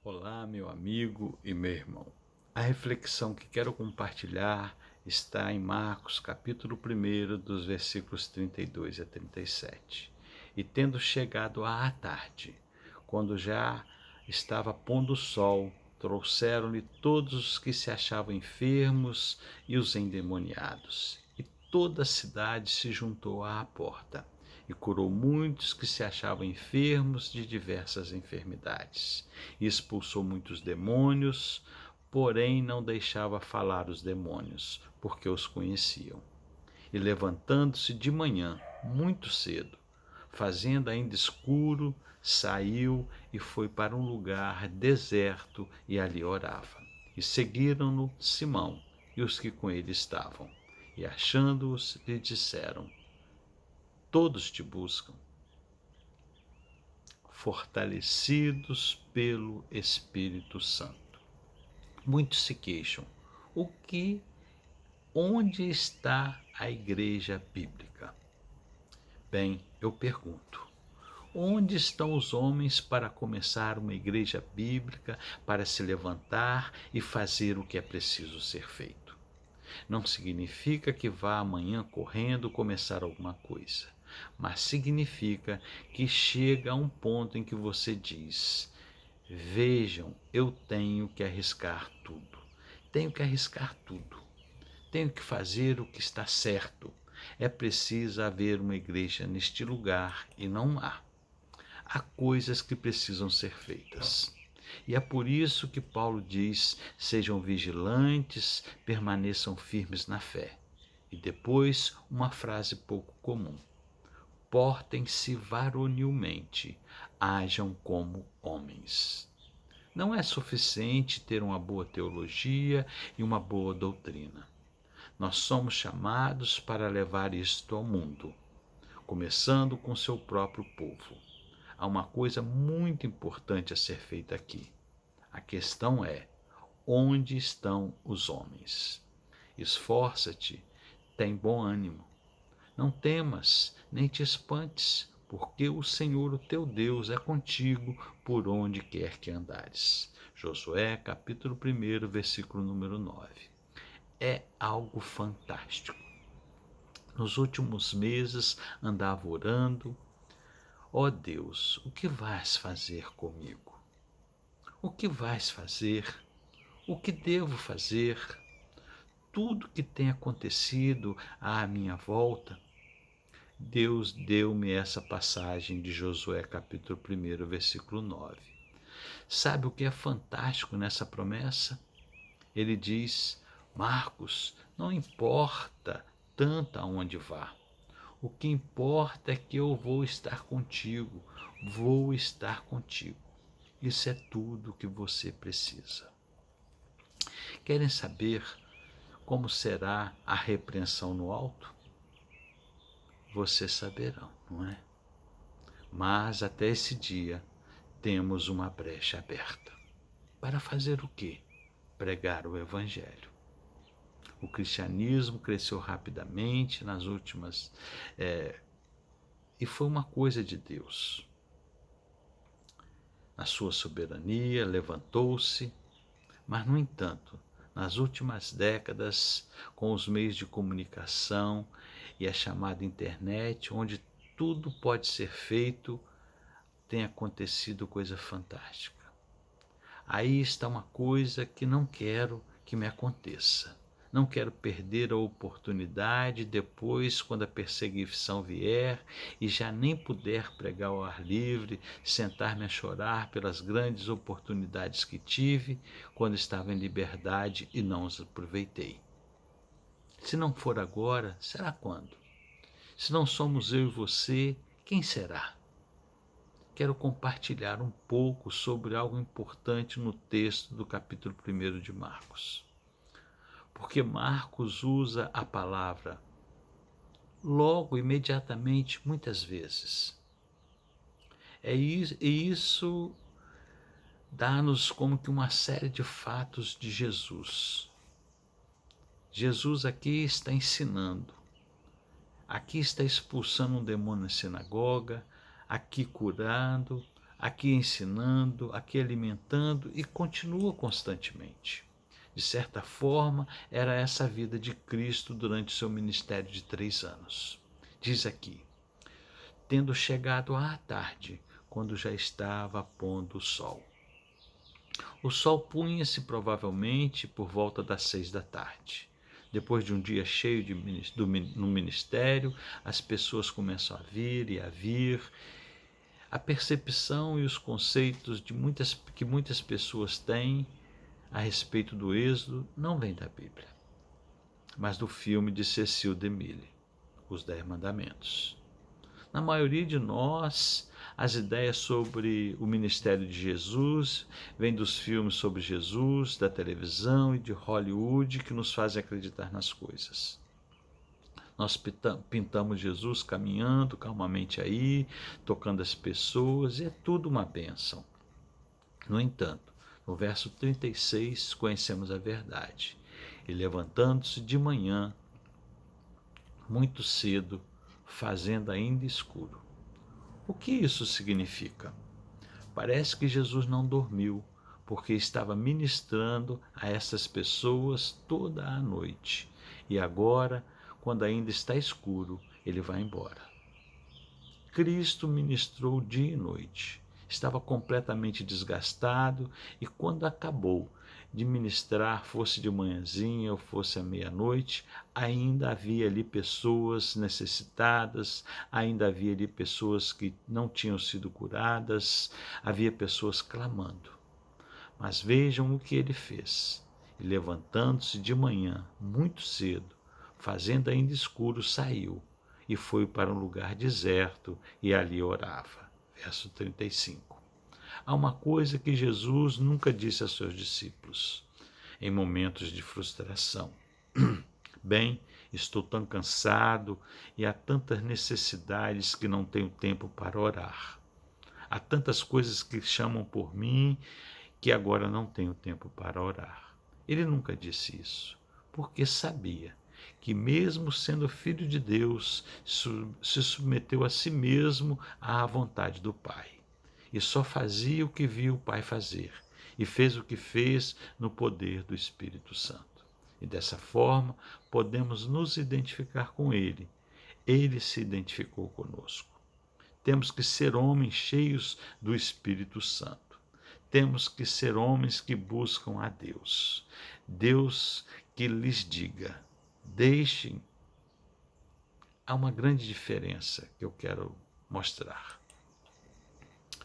Olá, meu amigo e meu irmão. A reflexão que quero compartilhar está em Marcos, capítulo 1, dos versículos 32 a 37. E tendo chegado à tarde, quando já estava pondo o sol, trouxeram-lhe todos os que se achavam enfermos e os endemoniados. E toda a cidade se juntou à porta e curou muitos que se achavam enfermos de diversas enfermidades. E expulsou muitos demônios, porém não deixava falar os demônios, porque os conheciam. E levantando-se de manhã, muito cedo, fazendo ainda escuro, saiu e foi para um lugar deserto e ali orava. E seguiram-no Simão e os que com ele estavam. E achando-os, lhe disseram: todos te buscam. Fortalecidos pelo Espírito Santo. Muitos se queixam. Onde está a igreja bíblica? Bem, eu pergunto. Onde estão os homens para começar uma igreja bíblica, para se levantar e fazer o que é preciso ser feito? Não significa que vá amanhã correndo começar alguma coisa, mas significa que chega a um ponto em que você diz: vejam, eu tenho que arriscar tudo. Tenho que arriscar tudo. Tenho que fazer o que está certo. É preciso haver uma igreja neste lugar e não há. Há coisas que precisam ser feitas. E é por isso que Paulo diz: sejam vigilantes, permaneçam firmes na fé. E depois, uma frase pouco comum: portem-se varonilmente, hajam como homens. Não é suficiente ter uma boa teologia e uma boa doutrina. Nós somos chamados para levar isto ao mundo, começando com seu próprio povo. Há uma coisa muito importante a ser feita aqui. A questão é: onde estão os homens? Esforça-te, tem bom ânimo. Não temas, nem te espantes, porque o Senhor, o teu Deus, é contigo por onde quer que andares. Josué, capítulo 1, versículo número 9. É algo fantástico. Nos últimos meses andava orando: ó Deus, o que vais fazer comigo? O que vais fazer? O que devo fazer? Tudo que tem acontecido à minha volta, Deus deu-me essa passagem de Josué capítulo 1, versículo 9. Sabe o que é fantástico nessa promessa? Ele diz: Marcos, não importa tanto aonde vá. O que importa é que eu vou estar contigo, vou estar contigo. Isso é tudo que você precisa. Querem saber como será a repreensão no alto? Vocês saberão, não é? Mas até esse dia temos uma brecha aberta. Para fazer o quê? Pregar o Evangelho. O cristianismo cresceu rapidamente nas últimas... e foi uma coisa de Deus. Na sua soberania, levantou-se, mas, no entanto, nas últimas décadas, com os meios de comunicação e a chamada internet, onde tudo pode ser feito, tem acontecido coisa fantástica. Aí está uma coisa que não quero que me aconteça. Não quero perder a oportunidade depois, quando a perseguição vier e já nem puder pregar ao ar livre, sentar-me a chorar pelas grandes oportunidades que tive quando estava em liberdade e não as aproveitei. Se não for agora, será quando? Se não somos eu e você, quem será? Quero compartilhar um pouco sobre algo importante no texto do capítulo 1 de Marcos. Porque Marcos usa a palavra logo, imediatamente, muitas vezes. E isso dá-nos como que uma série de fatos de Jesus. Jesus aqui está ensinando, aqui está expulsando um demônio na sinagoga, aqui curando, aqui ensinando, aqui alimentando e continua constantemente. De certa forma, era essa a vida de Cristo durante seu ministério de 3 anos. Diz aqui: tendo chegado à tarde, quando já estava pondo o sol. O sol punha-se provavelmente por volta das 6 da tarde. Depois de um dia cheio no ministério, as pessoas começam a vir e a vir. A percepção e os conceitos que muitas pessoas têm a respeito do Êxodo não vem da Bíblia, mas do filme de Cecil DeMille, Os 10 Mandamentos. Na maioria de nós, as ideias sobre o ministério de Jesus vêm dos filmes sobre Jesus, da televisão e de Hollywood que nos fazem acreditar nas coisas. Nós pintamos Jesus caminhando calmamente aí, tocando as pessoas, e é tudo uma bênção. No entanto, no verso 36, conhecemos a verdade. E levantando-se de manhã, muito cedo, fazendo ainda escuro. O que isso significa? Parece que Jesus não dormiu, porque estava ministrando a essas pessoas toda a noite. E agora, quando ainda está escuro, ele vai embora. Cristo ministrou dia e noite. Estava completamente desgastado e quando acabou de ministrar, fosse de manhãzinha ou fosse à meia-noite, ainda havia ali pessoas necessitadas, ainda havia ali pessoas que não tinham sido curadas, havia pessoas clamando. Mas vejam o que ele fez. E levantando-se de manhã, muito cedo, fazendo ainda escuro, saiu e foi para um lugar deserto e ali orava. Verso 35. Há uma coisa que Jesus nunca disse a seus discípulos em momentos de frustração. Bem, estou tão cansado e há tantas necessidades que não tenho tempo para orar. Há tantas coisas que chamam por mim que agora não tenho tempo para orar. Ele nunca disse isso, porque sabia que mesmo sendo filho de Deus, se submeteu a si mesmo à vontade do Pai. E só fazia o que viu o Pai fazer, e fez o que fez no poder do Espírito Santo. E dessa forma, podemos nos identificar com Ele. Ele se identificou conosco. Temos que ser homens cheios do Espírito Santo. Temos que ser homens que buscam a Deus. Deus que lhes diga, deixem. Há uma grande diferença que eu quero mostrar.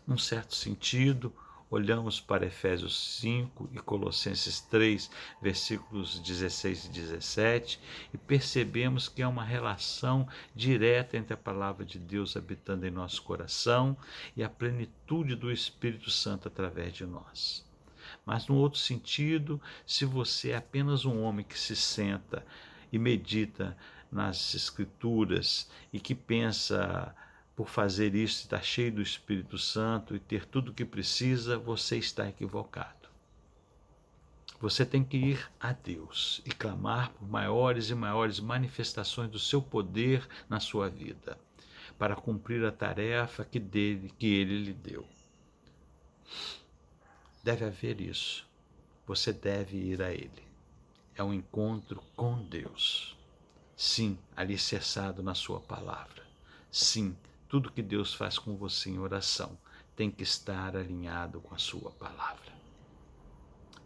Num certo sentido, olhamos para Efésios 5 e Colossenses 3, versículos 16 e 17, e percebemos que há uma relação direta entre a palavra de Deus habitando em nosso coração e a plenitude do Espírito Santo através de nós. Mas, no outro sentido, se você é apenas um homem que se senta e medita nas Escrituras e que pensa, por fazer isso, estar cheio do Espírito Santo e ter tudo o que precisa, você está equivocado. Você tem que ir a Deus e clamar por maiores e maiores manifestações do seu poder na sua vida, para cumprir a tarefa que Ele lhe deu. Deve haver isso. Você deve ir a Ele. É um encontro com Deus. Sim, alicerçado na sua palavra. Sim, tudo que Deus faz com você em oração tem que estar alinhado com a sua palavra.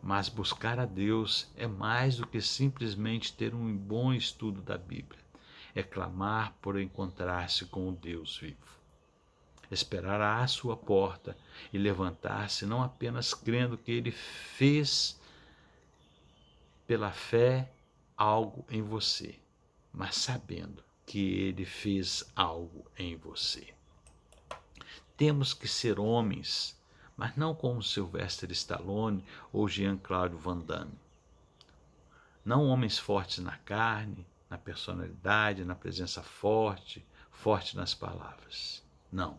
Mas buscar a Deus é mais do que simplesmente ter um bom estudo da Bíblia. É clamar por encontrar-se com o Deus vivo. Esperar à sua porta e levantar-se não apenas crendo que Ele fez pela fé algo em você, mas sabendo que Ele fez algo em você. Temos que ser homens, mas não como Sylvester Stallone ou Jean-Claude Van Damme. Não homens fortes na carne, na personalidade, na presença forte nas palavras. Não.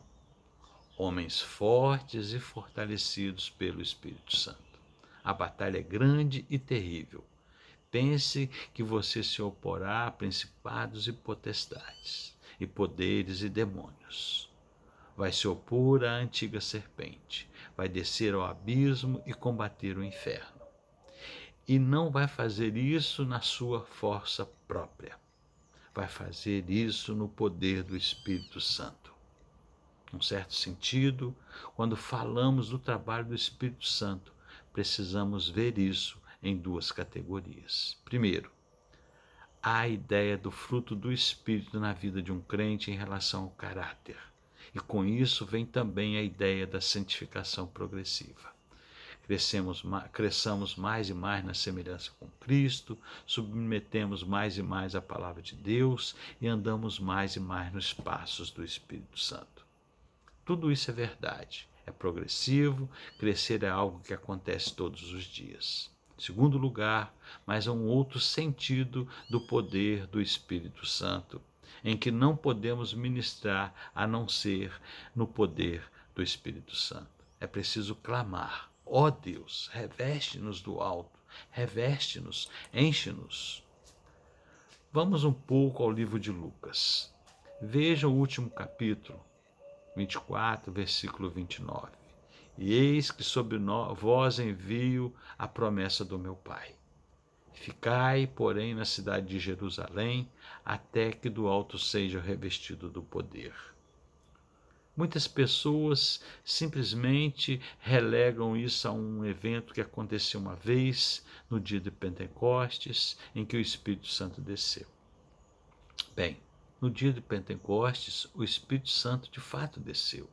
Homens fortes e fortalecidos pelo Espírito Santo. A batalha é grande e terrível. Pense que você se oporá a principados e potestades, e poderes e demônios. vai se opor à antiga serpente, vai descer ao abismo e combater o inferno. E não vai fazer isso na sua força própria, vai fazer isso no poder do Espírito Santo. Num certo sentido, quando falamos do trabalho do Espírito Santo, precisamos ver isso em duas categorias. Primeiro, há a ideia do fruto do Espírito na vida de um crente em relação ao caráter. E com isso vem também a ideia da santificação progressiva. Cresçamos mais e mais na semelhança com Cristo, submetemos mais e mais à palavra de Deus e andamos mais e mais nos passos do Espírito Santo. Tudo isso é verdade, é progressivo, crescer é algo que acontece todos os dias. Em segundo lugar, mas há um outro sentido do poder do Espírito Santo, em que não podemos ministrar a não ser no poder do Espírito Santo. É preciso clamar: ó Deus, reveste-nos do alto, reveste-nos, enche-nos. Vamos um pouco ao livro de Lucas. Veja o último capítulo, 24, versículo 29. E eis que sobre vós envio a promessa do meu Pai. Ficai, porém, na cidade de Jerusalém, até que do alto seja revestido do poder. Muitas pessoas simplesmente relegam isso a um evento que aconteceu uma vez, no dia de Pentecostes, em que o Espírito Santo desceu. Bem, no dia de Pentecostes, o Espírito Santo de fato desceu.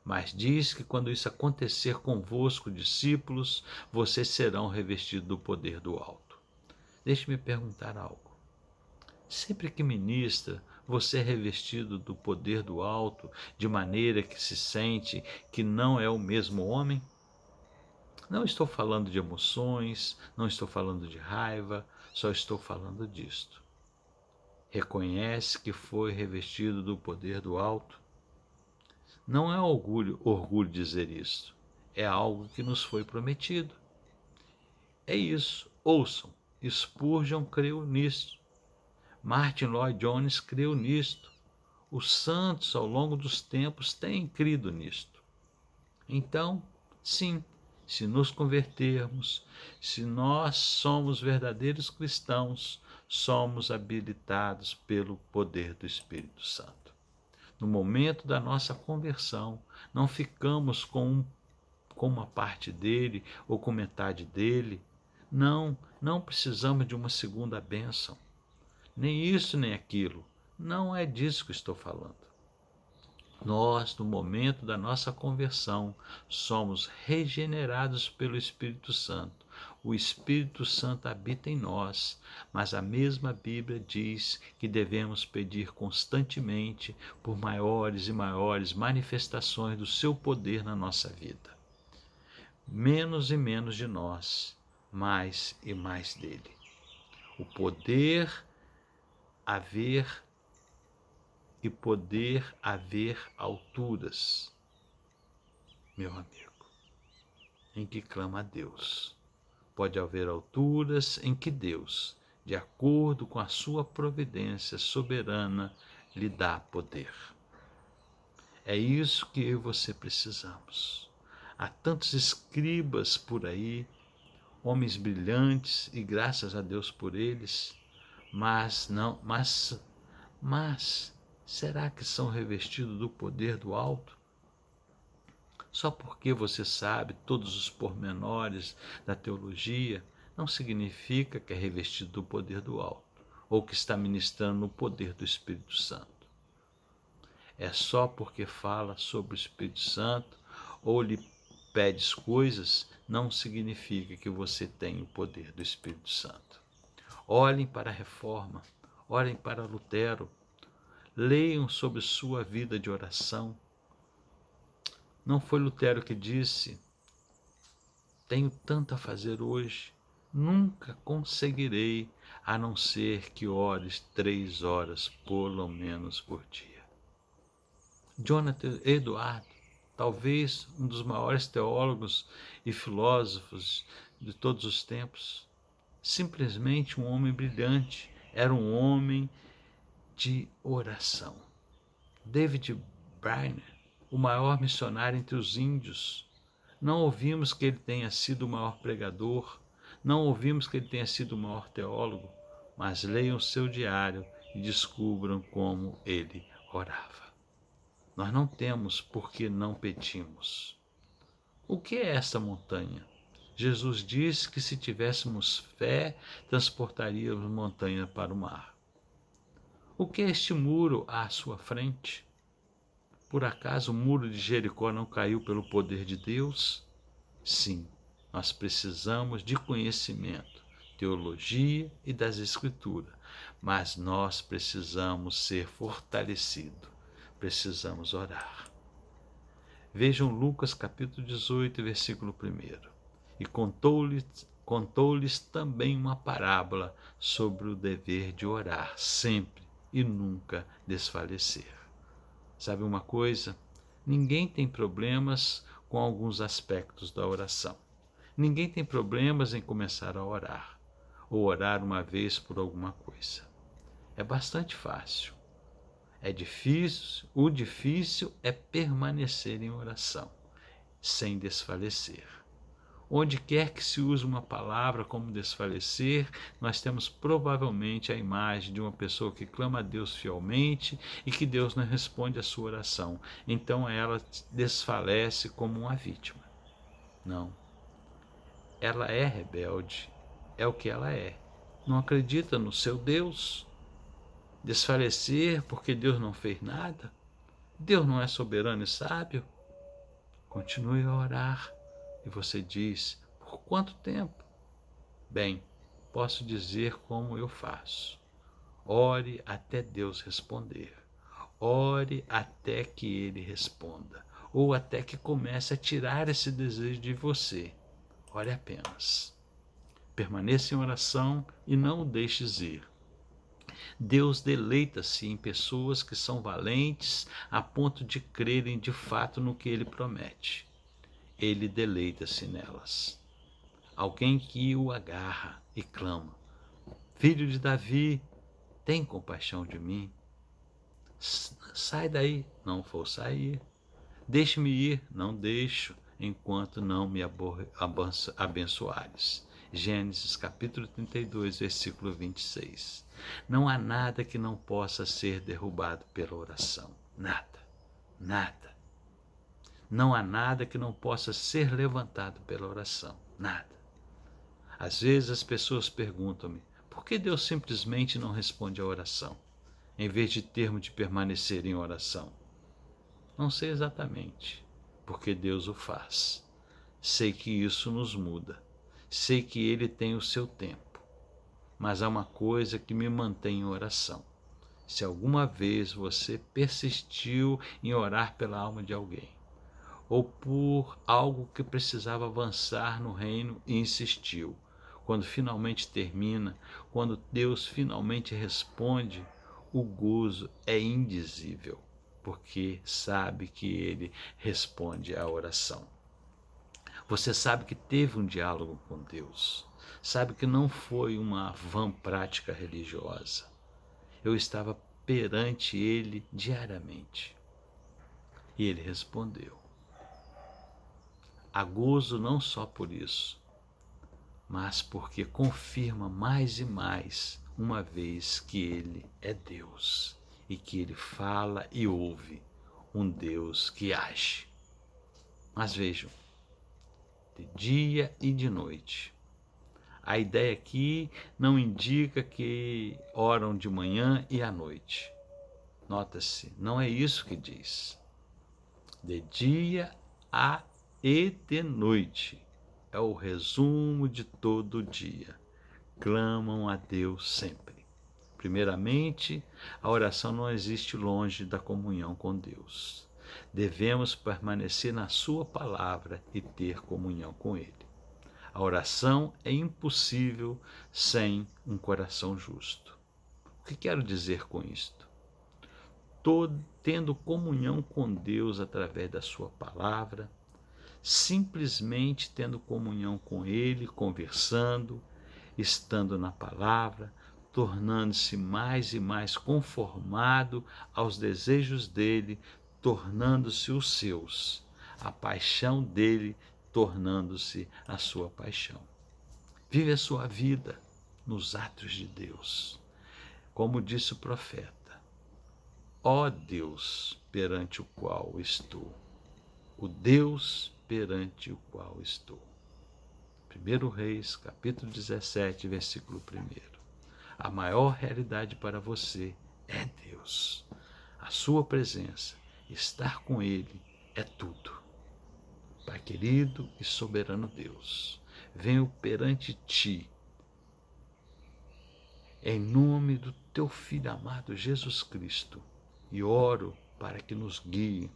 Mas diz que quando isso acontecer convosco, discípulos, vocês serão revestidos do poder do alto. Deixe-me perguntar algo. Sempre que ministra, você é revestido do poder do alto, de maneira que se sente que não é o mesmo homem? Não estou falando de emoções, não estou falando de raiva, só estou falando disto. Reconhece que foi revestido do poder do alto? Não é orgulho dizer isso. É algo que nos foi prometido. É isso. Ouçam. Spurgeon creu nisso. Martin Lloyd Jones creu nisto. Os santos, ao longo dos tempos, têm crido nisto. Então, sim, se nos convertermos, se nós somos verdadeiros cristãos, somos habilitados pelo poder do Espírito Santo. No momento da nossa conversão, não ficamos com uma parte dele ou com metade dele. Não precisamos de uma segunda bênção. Nem isso, nem aquilo. Não é disso que estou falando. Nós, no momento da nossa conversão, somos regenerados pelo Espírito Santo. O Espírito Santo habita em nós, mas a mesma Bíblia diz que devemos pedir constantemente por maiores e maiores manifestações do seu poder na nossa vida. Menos e menos de nós, mais e mais dele. O poder haver alturas, meu amigo, em que clama a Deus. Pode haver alturas em que Deus, de acordo com a sua providência soberana, lhe dá poder. É isso que eu e você precisamos. Há tantos escribas por aí, homens brilhantes, e graças a Deus por eles, mas será que são revestidos do poder do alto? Só porque você sabe todos os pormenores da teologia, não significa que é revestido do poder do alto, ou que está ministrando no poder do Espírito Santo. É só porque fala sobre o Espírito Santo, ou lhe pedes coisas, não significa que você tem o poder do Espírito Santo. Olhem para a Reforma, olhem para Lutero, leiam sobre sua vida de oração. Não foi Lutero que disse: tenho tanto a fazer hoje, nunca conseguirei, a não ser que ores 3 horas, pelo menos, por dia. Jonathan Edwards, talvez um dos maiores teólogos e filósofos de todos os tempos, simplesmente um homem brilhante, era um homem de oração. David Brainerd, o maior missionário entre os índios. Não ouvimos que ele tenha sido o maior pregador, não ouvimos que ele tenha sido o maior teólogo, mas leiam seu diário e descubram como ele orava. Nós não temos porque não pedimos. O que é essa montanha? Jesus disse que se tivéssemos fé, transportaríamos montanha para o mar. O que é este muro à sua frente? Por acaso o muro de Jericó não caiu pelo poder de Deus? Sim, nós precisamos de conhecimento, teologia e das Escrituras, mas nós precisamos ser fortalecidos, precisamos orar. Vejam Lucas capítulo 18, versículo 1. E contou-lhes também uma parábola sobre o dever de orar sempre e nunca desfalecer. Sabe uma coisa? Ninguém tem problemas com alguns aspectos da oração. Ninguém tem problemas em começar a orar, ou orar uma vez por alguma coisa. É bastante fácil. É difícil, o difícil é permanecer em oração, sem desfalecer. Onde quer que se use uma palavra como desfalecer, nós temos provavelmente a imagem de uma pessoa que clama a Deus fielmente e que Deus não responde à sua oração. Então ela desfalece como uma vítima. Não. Ela é rebelde, é o que ela é. Não acredita no seu Deus. Desfalecer porque Deus não fez nada? Deus não é soberano e sábio? Continue a orar. E você diz, por quanto tempo? Bem, posso dizer como eu faço. Ore até Deus responder. Ore até que Ele responda. Ou até que comece a tirar esse desejo de você. Ore apenas. Permaneça em oração e não o deixes ir. Deus deleita-se em pessoas que são valentes a ponto de crerem de fato no que Ele promete. Ele deleita-se nelas. Alguém que o agarra e clama, Filho de Davi, tem compaixão de mim. Sai daí, não vou sair. Deixe-me ir, não deixo, enquanto não me abençoares. Gênesis capítulo 32, versículo 26. Não há nada que não possa ser derrubado pela oração. Nada, nada. Não há nada que não possa ser levantado pela oração. Nada. Às vezes as pessoas perguntam-me, por que Deus simplesmente não responde à oração, em vez de termos de permanecer em oração? Não sei exatamente, porque Deus o faz. Sei que isso nos muda. Sei que Ele tem o seu tempo. Mas há uma coisa que me mantém em oração. Se alguma vez você persistiu em orar pela alma de alguém, ou por algo que precisava avançar no reino e insistiu, quando finalmente termina, quando Deus finalmente responde, o gozo é indizível, porque sabe que Ele responde à oração. Você sabe que teve um diálogo com Deus, sabe que não foi uma vã prática religiosa. Eu estava perante Ele diariamente. E Ele respondeu. Há gozo não só por isso, mas porque confirma mais e mais uma vez que Ele é Deus e que Ele fala e ouve, um Deus que age. Mas vejam, de dia e de noite. A ideia aqui não indica que oram de manhã e à noite. Nota-se, não é isso que diz. De dia e de noite. É o resumo de todo o dia. Clamam a Deus sempre. Primeiramente, a oração não existe longe da comunhão com Deus. Devemos permanecer na sua palavra e ter comunhão com Ele. A oração é impossível sem um coração justo. O que quero dizer com isto? Tendo comunhão com Deus através da sua palavra, simplesmente tendo comunhão com Ele, conversando, estando na palavra, tornando-se mais e mais conformado aos desejos dele, tornando-se os seus, a paixão dele tornando-se a sua paixão. Vive a sua vida nos atos de Deus. Como disse o profeta: ó Deus perante o qual estou, o Deus perante o qual estou. 1 Reis, capítulo 17, versículo 1. A maior realidade para você é Deus. A sua presença, estar com Ele, é tudo. Pai querido e soberano Deus, venho perante Ti, em nome do Teu Filho amado Jesus Cristo, e oro para que nos guie,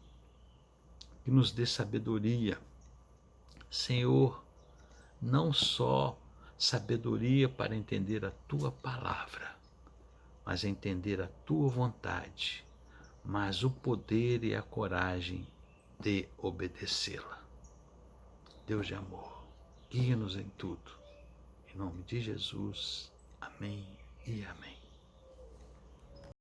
que nos dê sabedoria. Senhor, não só sabedoria para entender a Tua palavra, mas entender a Tua vontade, mas o poder e a coragem de obedecê-la. Deus de amor, guia-nos em tudo. Em nome de Jesus. Amém.